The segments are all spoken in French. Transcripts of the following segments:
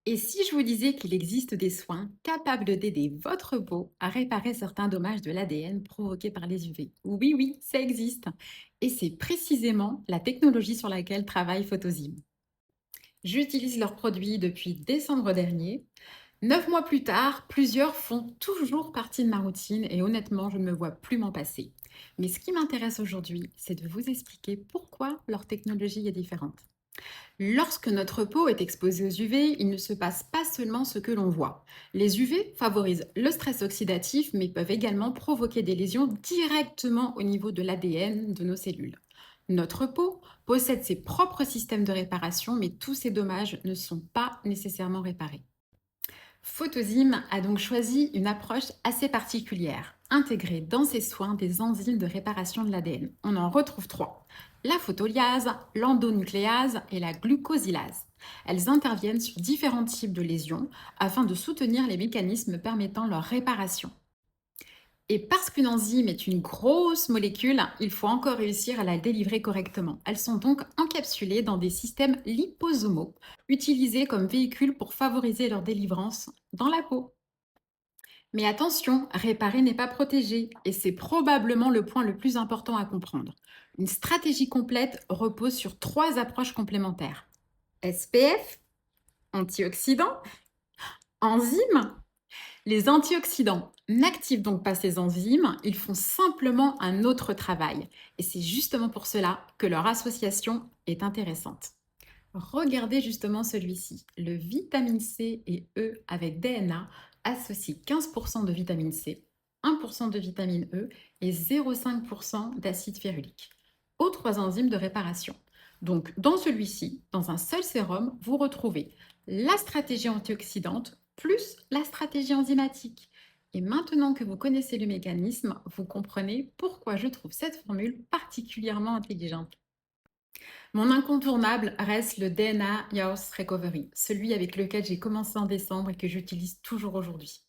Et si je vous disais qu'il existe des soins capables d'aider votre peau à réparer certains dommages de l'ADN provoqués par les UV? Oui, oui, ça existe. Et c'est précisément la technologie sur laquelle travaille Photosym. J'utilise leurs produits depuis décembre dernier. 9 mois plus tard, plusieurs font toujours partie de ma routine et honnêtement, je ne me vois plus m'en passer. Mais ce qui m'intéresse aujourd'hui, c'est de vous expliquer pourquoi leur technologie est différente. Lorsque notre peau est exposée aux UV, il ne se passe pas seulement ce que l'on voit. Les UV favorisent le stress oxydatif, mais peuvent également provoquer des lésions directement au niveau de l'ADN de nos cellules. Notre peau possède ses propres systèmes de réparation, mais tous ces dommages ne sont pas nécessairement réparés. Photosym a donc choisi une approche assez particulière, intégrer dans ses soins des enzymes de réparation de l'ADN. On en retrouve trois: la photolyase, l'endonucléase et la glucosylase. Elles interviennent sur différents types de lésions afin de soutenir les mécanismes permettant leur réparation. Et parce qu'une enzyme est une grosse molécule, il faut encore réussir à la délivrer correctement. Elles sont donc encapsulées dans des systèmes liposomaux, utilisés comme véhicules pour favoriser leur délivrance dans la peau. Mais attention, réparer n'est pas protéger, et c'est probablement le point le plus important à comprendre. Une stratégie complète repose sur trois approches complémentaires: SPF, antioxydants, enzymes. Les antioxydants n'activent donc pas ces enzymes, ils font simplement un autre travail. Et c'est justement pour cela que leur association est intéressante. Regardez justement celui-ci. Le vitamine C et E avec DNA associent 15% de vitamine C, 1% de vitamine E et 0,5% d'acide férulique aux trois enzymes de réparation. Donc dans celui-ci, dans un seul sérum, vous retrouvez la stratégie antioxydante plus la stratégie enzymatique. Et maintenant que vous connaissez le mécanisme, vous comprenez pourquoi je trouve cette formule particulièrement intelligente. Mon incontournable reste le DNA Yours Recovery, celui avec lequel j'ai commencé en décembre et que j'utilise toujours aujourd'hui.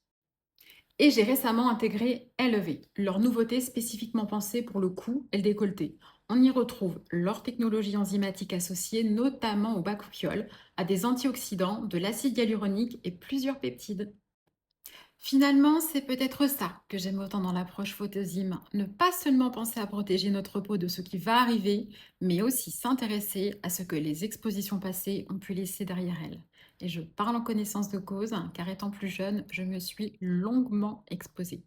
Et j'ai récemment intégré LEV, leur nouveauté spécifiquement pensée pour le cou et le décolleté. On y retrouve leur technologie enzymatique associée notamment au bakuchiol, à des antioxydants, de l'acide hyaluronique et plusieurs peptides. Finalement, c'est peut-être ça que j'aime autant dans l'approche Photosym. Ne pas seulement penser à protéger notre peau de ce qui va arriver, mais aussi s'intéresser à ce que les expositions passées ont pu laisser derrière elles. Et je parle en connaissance de cause, car étant plus jeune, je me suis longuement exposée.